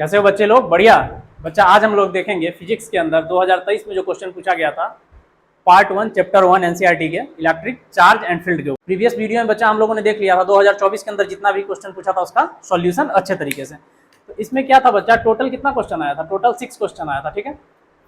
कैसे हो बच्चे लोग? बढ़िया। बच्चा आज हम लोग देखेंगे फिजिक्स के अंदर 2023 में जो क्वेश्चन पूछा गया था पार्ट 1 चैप्टर 1 एनसीईआरटी के इलेक्ट्रिक चार्ज एंड फील्ड के। प्रीवियस वीडियो में बच्चा हम लोगों ने देख लिया था 2024 के अंदर जितना भी क्वेश्चन पूछा था उसका सॉल्यूशन अच्छे तरीके से। तो इसमें क्या था बच्चा, टोटल कितना क्वेश्चन आया था? टोटल 6 क्वेश्चन आया था। ठीक है,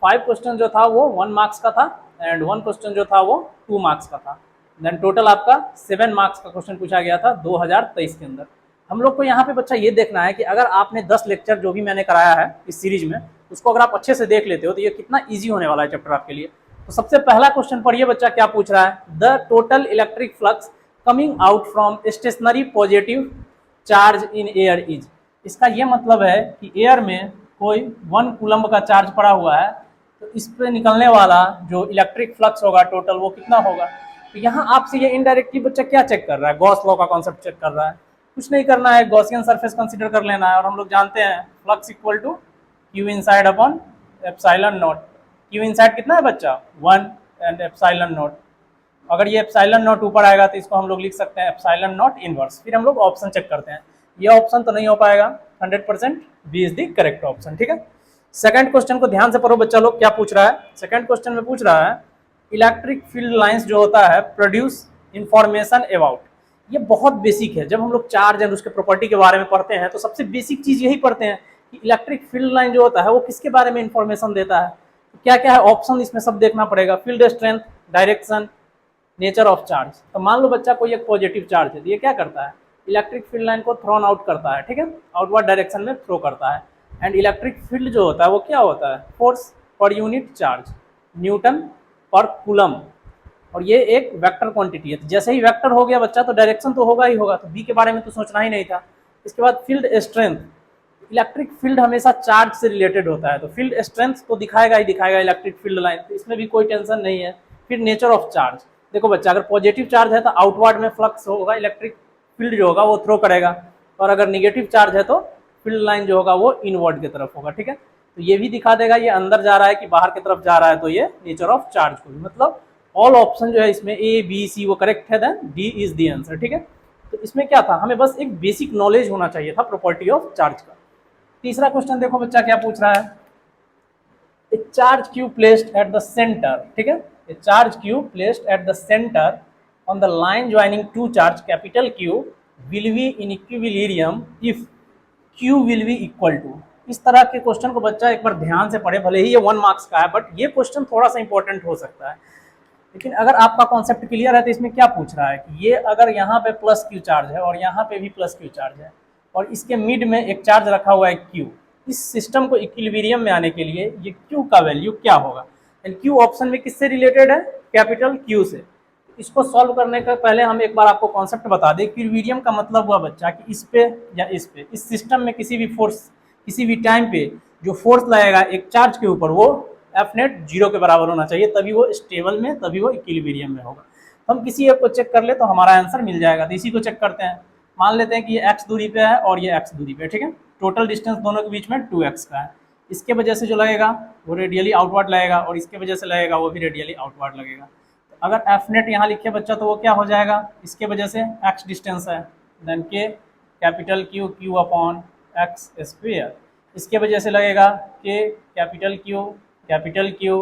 5 क्वेश्चन जो था वो 1 मार्क्स का था एंड 1 क्वेश्चन जो था वो 2 मार्क्स का था। देन टोटल आपका 7 मार्क्स का क्वेश्चन पूछा गया था 2023 के अंदर। हम लोग को यहाँ पे बच्चा ये देखना है कि अगर आपने 10 लेक्चर जो भी मैंने कराया है इस सीरीज में उसको अगर आप अच्छे से देख लेते हो तो ये कितना इजी होने वाला है चैप्टर आपके लिए। तो सबसे पहला क्वेश्चन पढ़िए बच्चा, क्या पूछ रहा है? The total electric flux coming out from stationary positive charge in air is. इसका ये मतलब है कि एयर में कोई 1 कूलम्ब का चार्ज पड़ा हुआ है तो इस पे निकलने वाला जो इलेक्ट्रिक फ्लक्स होगा टोटल वो कितना होगा। तो यहाँ आपसे ये इनडायरेक्टली बच्चा क्या चेक कर रहा है? गॉस लॉ का कॉन्सेप्ट चेक कर रहा है। कुछ नहीं करना है, गॉसियन सरफेस कंसीडर कर लेना है और हम लोग जानते हैं flux equal to Q inside upon epsilon naught. Q inside कितना है बच्चा? 1 एंड एप्सिलॉन नॉट। अगर ये एप्सिलॉन नॉट ऊपर आएगा तो इसको हम लोग लिख सकते हैं एप्सिलॉन नॉट इनवर्स। फिर हम लोग ऑप्शन चेक करते हैं, ये ऑप्शन तो नहीं हो पाएगा 100%, B is the correct option. ठीक है, सेकंड क्वेश्चन को ध्यान से पढ़ो बच्चा लोग, क्या पूछ रहा है? सेकंड क्वेश्चन में पूछ रहा है इलेक्ट्रिक फील्ड लाइंस जो होता है प्रोड्यूस इंफॉर्मेशन अबाउट। ये बहुत बेसिक है, जब हम लोग चार्ज एंड उसके प्रॉपर्टी के बारे में पढ़ते हैं तो सबसे बेसिक चीज यही पढ़ते हैं कि इलेक्ट्रिक फील्ड लाइन जो होता है वो किसके बारे में इंफॉर्मेशन देता है। तो क्या क्या है ऑप्शन इसमें सब देखना पड़ेगा। Field strength, direction, nature of charge. तो मान लो बच्चा कोई एक पॉजिटिव चार्ज है तो ये क्या करता है? इलेक्ट्रिक फील्ड लाइन को थ्रोन आउट करता है। ठीक है, आउटवर्ड डायरेक्शन में थ्रो करता है। एंड इलेक्ट्रिक फील्ड जो होता है वो क्या होता है? Force per unit charge, Newton पर कूलम। और ये एक वेक्टर क्वांटिटी है, तो जैसे ही वेक्टर हो गया बच्चा तो डायरेक्शन तो होगा ही होगा, तो बी के बारे में तो सोचना ही नहीं था। इसके बाद फील्ड स्ट्रेंथ, इलेक्ट्रिक फील्ड हमेशा चार्ज से रिलेटेड होता है तो फील्ड स्ट्रेंथ तो दिखाएगा ही दिखाएगा इलेक्ट्रिक फील्ड लाइन, तो इसमें भी कोई टेंशन नहीं है। फिर नेचर ऑफ चार्ज, देखो बच्चा अगर पॉजिटिव चार्ज है तो आउटवर्ड में फ्लक्स होगा, इलेक्ट्रिक फील्ड जो होगा वो थ्रो करेगा, और अगर निगेटिव चार्ज है तो फील्ड लाइन जो होगा वो इनवर्ड की तरफ होगा। ठीक है, तो ये भी दिखा देगा ये अंदर जा रहा है कि बाहर की तरफ जा रहा है, तो ये नेचर ऑफ चार्ज को भी, मतलब ऑल ऑप्शन जो है इसमें ए बी सी वो करेक्ट है, then D is the answer. ठीक है, तो इसमें क्या था, हमें बस एक बेसिक नॉलेज होना चाहिए था प्रॉपर्टी ऑफ चार्ज का। तीसरा क्वेश्चन देखो बच्चा क्या पूछ रहा है, a charge Q placed at the centre. ठीक है, a charge Q placed at the centre on the line joining two charge capital Q will be in equilibrium if Q will be equal to. इस तरह के question को बच्चा एक बार ध्यान से पढ़े, भले ही ये 1 मार्क्स का है बट ये क्वेश्चन थोड़ा सा इंपॉर्टेंट हो सकता है। लेकिन अगर आपका कॉन्सेप्ट क्लियर है तो इसमें क्या पूछ रहा है कि ये अगर यहाँ पे प्लस क्यू चार्ज है और यहाँ पे भी प्लस क्यू चार्ज है और इसके मिड में एक चार्ज रखा हुआ है क्यू, इस सिस्टम को इक्विलिब्रियम में आने के लिए ये क्यू का वैल्यू क्या होगा? एंड क्यू ऑप्शन में किससे रिलेटेड है? कैपिटल क्यू से। इसको सॉल्व करने का पहले हम एक बार आपको कॉन्सेप्ट बता दें। इक्विलिब्रियम का मतलब हुआ बच्चा कि इस पे या इस पे, इस सिस्टम में किसी भी फोर्स, किसी भी टाइम पे जो फोर्स लगेगा एक चार्ज के ऊपर वो एफ नेट 0 के बराबर होना चाहिए, तभी वो स्टेबल में, तभी वो इक्विलिब्रियम में होगा। तो हम किसी एक को चेक कर ले तो हमारा आंसर मिल जाएगा। तो इसी को चेक करते हैं। मान लेते हैं कि ये x दूरी पे है और ये x दूरी पे। ठीक है, टोटल डिस्टेंस दोनों के बीच में 2x का है। इसके वजह से जो लगेगा वो रेडियली आउटवर्ड लगेगा और इसके वजह से लगेगा वो भी रेडियली आउटवर्ड लगेगा। तो अगर एफ नेट यहाँ लिखे बच्चा तो वो क्या हो जाएगा? इसके वजह से x डिस्टेंस है, देन के capital Q Q upon x square. इसके वजह से लगेगा के capital Q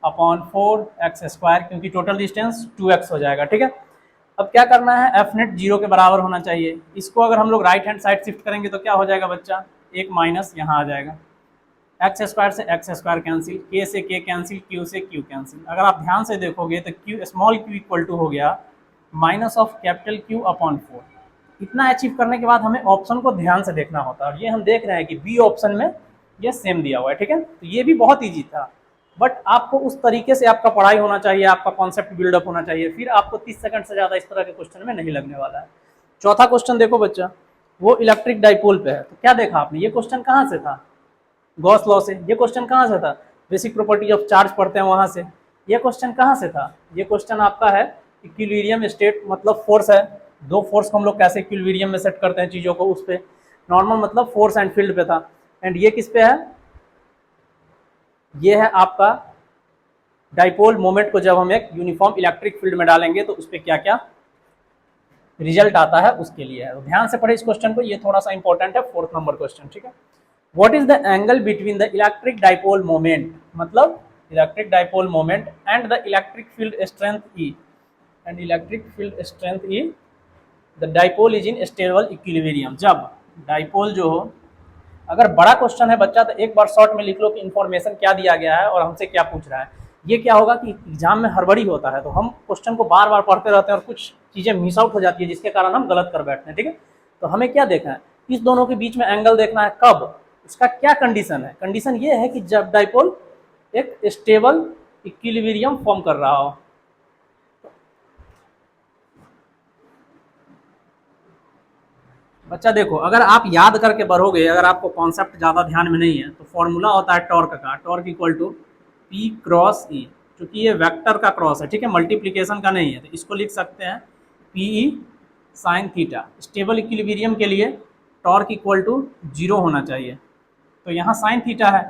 upon 4x square, क्योंकि टोटल डिस्टेंस 2x हो जाएगा। ठीक है, अब क्या करना है? एफ नेट 0 के बराबर होना चाहिए। इसको अगर हम लोग राइट हैंड साइड शिफ्ट करेंगे तो क्या हो जाएगा बच्चा? एक माइनस यहाँ आ जाएगा, एक्स स्क्वायर से एक्स स्क्वायर कैंसिल, के से के कैंसिल, क्यू से क्यू कैंसिल। अगर आप ध्यान से देखोगे तो Q small Q equal to हो गया minus of capital Q upon 4। इतना अचीव करने के बाद हमें ऑप्शन को ध्यान से देखना होता है और ये हम देख रहे हैं कि बी ऑप्शन में ये सेम दिया हुआ है। ठीक है, तो ये भी बहुत ईजी था, बट आपको उस तरीके से आपका पढ़ाई होना चाहिए, आपका कॉन्सेप्ट बिल्डअप होना चाहिए, फिर आपको 30 सेकंड से ज़्यादा इस तरह के क्वेश्चन में नहीं लगने वाला है। चौथा क्वेश्चन देखो बच्चा, वो इलेक्ट्रिक डाइपोल पे है। तो क्या देखा आपने, ये क्वेश्चन कहाँ से था? गॉस लॉ से। ये क्वेश्चन कहाँ से था? बेसिक प्रॉपर्टी ऑफ चार्ज पढ़ते हैं वहाँ से। ये क्वेश्चन कहाँ से था? ये क्वेश्चन आपका है इक्विलिब्रियम स्टेट, मतलब फोर्स है, दो फोर्स को हम लोग कैसे इक्विलिब्रियम में सेट करते हैं चीज़ों को, उस पर नॉर्मल मतलब फोर्स एंड फील्ड पे था। एंड ये किस पे है? ये है आपका डाइपोल मोमेंट को जब हम एक यूनिफॉर्म इलेक्ट्रिक फील्ड में डालेंगे तो उस पर क्या क्या रिजल्ट आता है उसके लिए है। तो ध्यान से पढ़े इस क्वेश्चन को, ये थोड़ा सा इंपॉर्टेंट है, 4th नंबर क्वेश्चन। ठीक है, what is the angle between the electric dipole moment, मतलब electric dipole moment and the electric field strength E, and electric field strength E the dipole is in stable equilibrium. जब dipole जो हो, अगर बड़ा question है बच्चा तो एक बार शॉर्ट में लिख लो कि इन्फॉर्मेशन क्या दिया गया है और हमसे क्या पूछ रहा है। ये क्या होगा कि एग्जाम में हड़बड़ी होता है तो हम क्वेश्चन को बार बार पढ़ते रहते हैं और कुछ चीज़ें मिस आउट हो जाती है जिसके कारण हम गलत कर बैठते हैं। ठीक है, तो हमें क्या देखना है, इस दोनों के बीच में एंगल देखना है, कब, उसका क्या कंडीशन है। कंडीशन ये है कि जब डाइपोल एक स्टेबल इक्विलिब्रियम फॉर्म कर रहा हो। बच्चा देखो, अगर आप याद करके बढ़ोगे, अगर आपको कॉन्सेप्ट ज़्यादा ध्यान में नहीं है तो फॉर्मूला होता है टॉर्क का, torque equal to P cross E, क्योंकि ये वेक्टर का क्रॉस है, ठीक है, मल्टीप्लिकेशन का नहीं है, तो इसको लिख सकते हैं P E sine theta. Stable equilibrium के लिए टॉर्क इक्वल टू 0 होना चाहिए, तो यहाँ साइन थीटा है,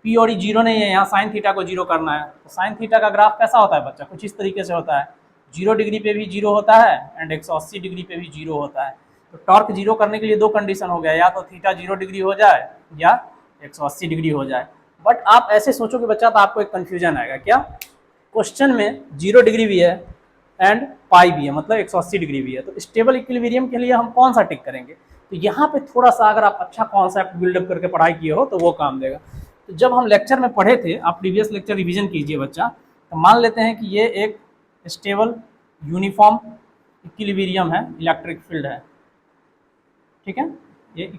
पी और ई 0 नहीं है, यहाँ साइन थीटा को 0 करना है। तो साइन थीटा का ग्राफ कैसा होता है बच्चा, कुछ इस तरीके से होता है, 0 डिग्री पे भी 0 होता है एंड 180 डिग्री पे भी 0 होता है। तो टॉर्क 0 करने के लिए दो कंडीशन हो गया, या तो थीटा 0 डिग्री हो जाए या 180 डिग्री हो जाए। बट आप ऐसे सोचोगे बच्चा तो आपको एक कन्फ्यूजन आएगा, क्या क्वेश्चन में 0 डिग्री भी है एंड पाई भी है, मतलब 180 डिग्री भी है, तो स्टेबल इक्विलिब्रियम के लिए हम कौन सा टिक करेंगे। तो यहाँ पे थोड़ा सा अगर आप अच्छा कॉन्सेप्ट बिल्डअप करके पढ़ाई किए हो तो वो काम देगा। तो जब हम लेक्चर में पढ़े थे, आप प्रीवियस लेक्चर रिवीजन कीजिए बच्चा, तो मान लेते हैं कि ये एक स्टेबल यूनिफॉर्म इक्विलिब्रियम है, इलेक्ट्रिक फील्ड है, ठीक है, ये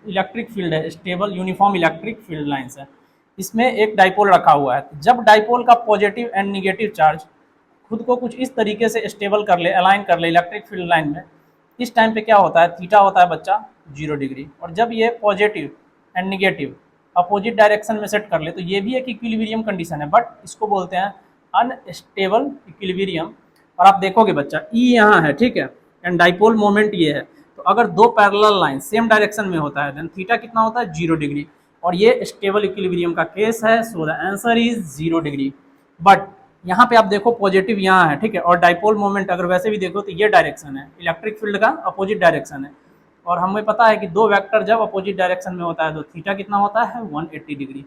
इलेक्ट्रिक फील्ड है, stable uniform electric field lines है। इसमें एक डाइपोल रखा हुआ है, जब डाइपोल का पॉजिटिव एंड निगेटिव चार्ज खुद को कुछ इस तरीके से स्टेबल कर ले, अलाइन कर ले इलेक्ट्रिक फील्ड लाइन में, इस टाइम पे क्या होता है, थीटा होता है बच्चा 0 डिग्री, और जब ये positive and negative opposite direction में सेट कर ले तो ये भी एक इक्विलिब्रियम कंडीशन है, बट इसको बोलते हैं अनस्टेबल इक्विलिब्रियम। और आप देखोगे बच्चा ई यहाँ है, ठीक है, एंड डाइपोल मोमेंट ये है, तो अगर दो पैरेलल लाइन सेम डायरेक्शन में होता है देन थीटा कितना होता है 0 डिग्री, और ये स्टेबल इक्विलिब्रियम का केस है, so the answer is 0 degree. But यहाँ पे आप देखो पॉजिटिव यहाँ है, ठीक है, और डाइपोल मोमेंट अगर वैसे भी देखो तो ये डायरेक्शन है, इलेक्ट्रिक फील्ड का अपोजिट डायरेक्शन है, और हमें पता है कि दो वेक्टर जब अपोजिट डायरेक्शन में होता है तो थीटा कितना होता है 180 डिग्री।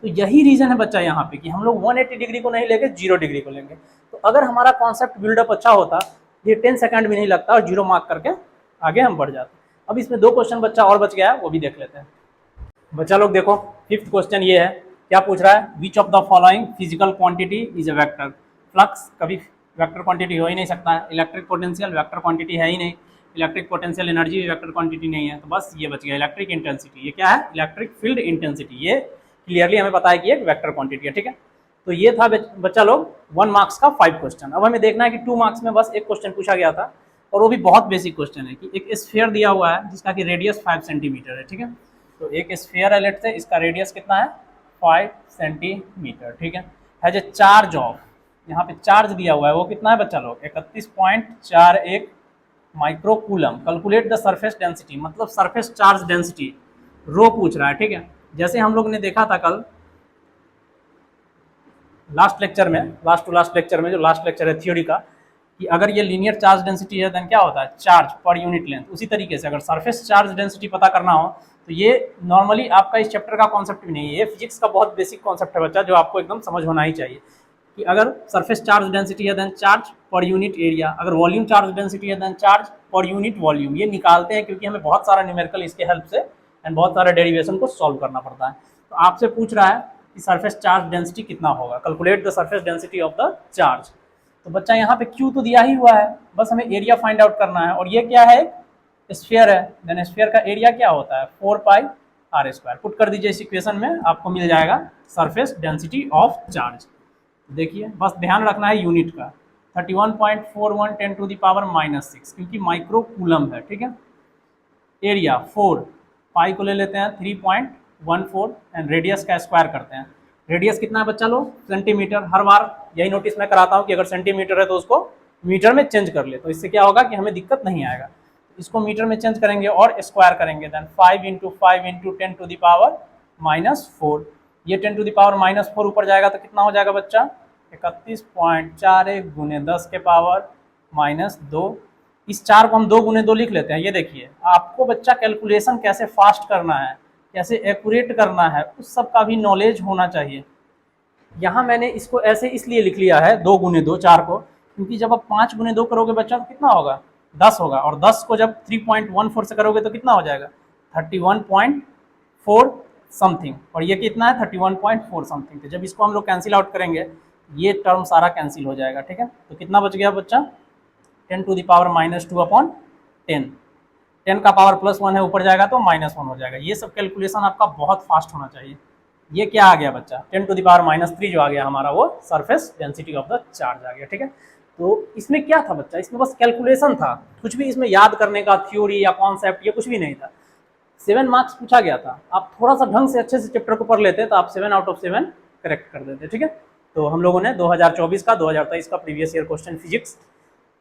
तो यही रीजन है बच्चा यहाँ पे कि हम लोग 180 डिग्री को नहीं लेंगे, 0 डिग्री को लेंगे। तो अगर हमारा कॉन्सेप्ट बिल्डअप अच्छा होता, ये 10 सेकंड भी नहीं लगता और 0 मार्क करके आगे हम बढ़ जाते। अब इसमें दो क्वेश्चन बच्चा और बच गया है, वो भी देख लेते हैं। बच्चा लोग देखो, 5th क्वेश्चन ये है, क्या पूछ रहा है, which of the following physical quantity is a vector. Flux कभी वेक्टर क्वांटिटी हो ही नहीं सकता है, इलेक्ट्रिक पोटेंशियल वेक्टर क्वांटिटी है ही नहीं, electric potential energy vector quantity नहीं है, तो बस ये बच गया इलेक्ट्रिक इंटेंसिटी। ये क्या है, इलेक्ट्रिक फील्ड इंटेंसिटी, ये क्लियरली हमें पता है कि एक वेक्टर क्वांटिटी है, ठीक है। तो ये था बच्चा लोग 1 मार्क्स का 5 क्वेश्चन। अब हमें देखना है कि 2 मार्क्स में बस एक क्वेश्चन पूछा गया था, और वो भी बहुत बेसिक क्वेश्चन है कि एक स्फीयर दिया हुआ है जिसका कि रेडियस 5 सेंटीमीटर है, ठीक है। तो एक स्फीयर है, लेट से इसका रेडियस कितना है 5 सेंटीमीटर, ठीक है जो चार्ज ऑफ, यहाँ पे चार्ज दिया हुआ है वो कितना है बच्चा लोग 31.41 microcoulomb. Calculate the surface density, मतलब सरफेस चार्ज डेंसिटी रो पूछ रहा है, ठीक है। जैसे हम लोग ने देखा था कल लास्ट लेक्चर में, लास्ट टू लास्ट लेक्चर में, जो लास्ट लेक्चर है थ्योरी का, कि अगर ये लीनियर चार्ज डेंसिटी है देन क्या होता है चार्ज पर यूनिट लेंथ। उसी तरीके से अगर सरफेस चार्ज डेंसिटी पता करना हो तो ये नॉर्मली आपका इस चैप्टर का कॉन्सेप्ट भी नहीं है, ये फिजिक्स का बहुत बेसिक कॉन्सेप्ट है बच्चा, जो आपको एकदम समझ होना ही चाहिए कि अगर सरफेस चार्ज डेंसिटी है then charge per unit area, अगर वॉल्यूम चार्ज डेंसिटी है then charge per unit volume. ये निकालते हैं क्योंकि हमें बहुत सारा न्यूमेरिकल इसके हेल्प से एंड बहुत सारे डेरिवेशन को सॉल्व करना पड़ता है। तो आपसे पूछ रहा है कि सरफेस चार्ज डेंसिटी कितना होगा, calculate the surface density of the charge. तो बच्चा यहाँ पे Q तो दिया ही हुआ है, बस हमें एरिया फाइंड आउट करना है, और ये क्या है स्फीयर है, देन स्फीयर का एरिया क्या होता है 4πr²। पुट कर दीजिए इस इक्वेशन में, आपको मिल जाएगा सरफेस डेंसिटी ऑफ चार्ज। देखिए बस ध्यान रखना है यूनिट का, 31.41 10⁻⁻⁶, क्योंकि माइक्रो कूलम है, ठीक है। एरिया 4, पाई को ले लेते हैं 3.14 एंड रेडियस का स्क्वायर करते हैं। रेडियस कितना है बच्चा लोग सेंटीमीटर, हर बार यही नोटिस मैं कराता हूँ कि अगर सेंटीमीटर है तो उसको मीटर में चेंज कर ले, तो इससे क्या होगा कि हमें दिक्कत नहीं आएगा। इसको मीटर में चेंज करेंगे और स्क्वायर करेंगे, देन 5 × 5 × 10⁻⁻⁴। ये 10⁻⁻⁴ ऊपर जाएगा तो कितना हो जाएगा बच्चा 31.41 × 10⁻⁻²। इस 4 को हम 2 × 2 लिख लेते हैं। ये देखिए आपको बच्चा कैलकुलेशन कैसे फास्ट करना है, कैसे एक्यूरेट करना है, उस सब का भी नॉलेज होना चाहिए। यहाँ मैंने इसको ऐसे इसलिए लिख लिया है 2 गुने 2 4 को, क्योंकि जब आप 5 गुने 2 करोगे बच्चा तो कितना होगा 10 होगा, और 10 को जब 3.14 से करोगे तो कितना हो जाएगा 31.4 समथिंग, और ये कितना है 31.4 समथिंग। तो जब इसको हम लोग कैंसिल आउट करेंगे ये टर्म सारा कैंसिल हो जाएगा, ठीक है। तो कितना बच गया बच्चा 10 टू द पावर -2/10, 10 का पावर +1 है, ऊपर जाएगा तो -1 हो जाएगा। ये सब कैलकुलेशन आपका बहुत फास्ट होना चाहिए। ये क्या आ गया बच्चा 10 टू द पावर -3 जो आ गया हमारा, वो surface density of the charge आ गया, ठीक है। तो इसमें क्या था बच्चा, इसमें बस कैलकुलेशन था, कुछ भी इसमें याद करने का थ्योरी या कॉन्सेप्ट ये कुछ भी नहीं था। 7 मार्क्स पूछा गया था, आप थोड़ा सा ढंग से अच्छे से चैप्टर को पढ़ लेते तो आप 7 आउट ऑफ 7 करेक्ट कर देते, ठीक है। तो हम लोगों ने 2024 का 2023 का previous year question physics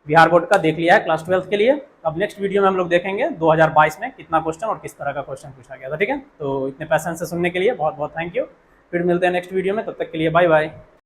Bihar board का देख लिया है क्लास 12 के लिए। अब नेक्स्ट वीडियो में हम लोग देखेंगे 2022 में कितना क्वेश्चन और किस तरह का क्वेश्चन पूछा गया था, ठीक है। तो इतने पैसेंस से सुनने के लिए बहुत बहुत थैंक यू। फिर मिलते हैं नेक्स्ट वीडियो में, तब तक के लिए बाय बाय।